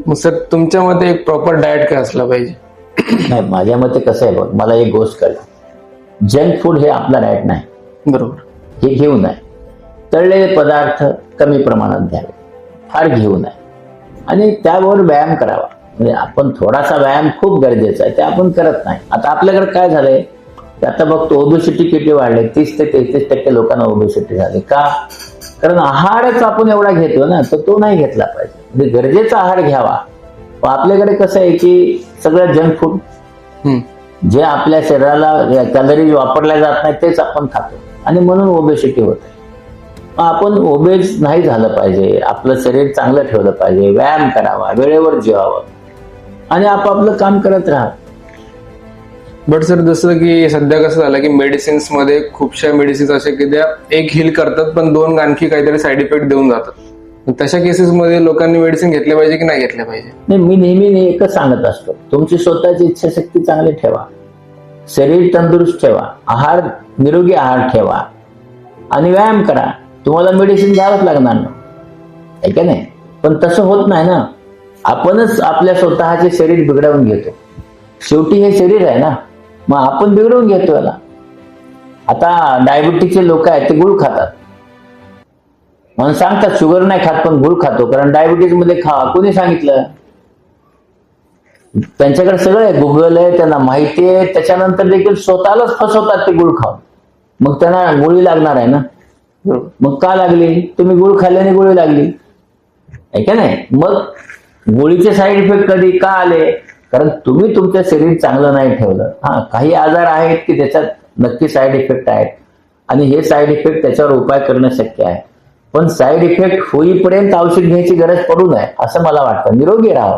मग सर तुमच्या मते एक प्रॉपर डाएट काय असला पाहिजे? नाही, माझ्या मते कसं आहे बघ, मला एक गोष्ट कळली, जंक फूड हे आपला डाएट नाही. बरोबर. हे घेऊ नये. तळलेले पदार्थ कमी प्रमाणात घ्यावे, फार घेऊ नये. आणि त्याबरोबर व्यायाम करावा. म्हणजे आपण थोडासा व्यायाम खूप गरजेचा आहे, ते आपण करत नाही. आता आपल्याकडे काय झालंय, आता बघतो ओबेसिटी किती वाढले, 30 ते 33% लोकांना ओबेसिटी झाली. का? कारण आहारच आपण एवढा घेतो ना, तर तो नाही घेतला पाहिजे. म्हणजे गरजेचा आहार घ्यावा. आपल्याकडे कसं आहे की सगळं जंक फूड, जे आपल्या शरीराला कॅलरीज वापरल्या जात नाही तेच आपण खातो आणि म्हणून ओबेसिटी होते. आपण ओबेस नाही झालं पाहिजे. आपलं शरीर चांगलं ठेवलं पाहिजे. व्यायाम करावा, वेळेवर जेवावं आणि आपापलं काम करत राहा. बट सर जसं की सध्या कसं झालं की मेडिसिन्स मध्ये खूपशा मेडिसिन्स असे की त्या एक हील करतात पण 2 आणखी काहीतरी साईड इफेक्ट देऊन जातात. तशा केसेस मध्ये लोकांनी मेडिसिन घेतले पाहिजे की नाही घेतले पाहिजे? नाही, मी नेहमी एकच सांगत असतो, तुमची स्वतःची इच्छाशक्ती चांगली ठेवा, शरीर तंदुरुस्त ठेवा, आहार निरोगी आहार ठेवा आणि व्यायाम करा. तुम्हाला मेडिसिन घ्यावंच लागणार ना, आहे का नाही? पण तसं होत नाही ना. आपणच आपल्या स्वतःचे शरीर बिघडवून घेतो. शेवटी हे शरीर आहे ना, मग आपण बिघडवून घेतो याला. आता डायबिटीसचे लोक आहेत ते गुळ खातात, म्हणून सांगतात शुगर नाही खात पण गुळ खातो, कारण डायबिटीस मध्ये खावा. कोणी सांगितलं? त्यांच्याकडे सगळं आहे, गुगल आहे, त्यांना माहिती आहे. त्याच्यानंतर देखील स्वतःलाच फसवतात ते गुळ खाऊन. मग त्यांना गोळी लागणार आहे ना. मग का लागली? तुम्ही गुळ खाल्ल्याने गोळी लागली, आहे का नाही? मग गोळीचे साईड इफेक्ट कधी का आले? कारण तुम्ही तुमचं शरीर चांगलं नाही ठेवलं. काही आजार आहेत की त्याच्यात नक्की साईड इफेक्ट आहेत आणि हे साईड इफेक्ट त्याच्यावर उपाय करणं शक्य आहे. पण साईड इफेक्ट होईपर्यंत औषध घ्यायची गरज पडू नये असं मला वाटतं. निरोगी राहावं.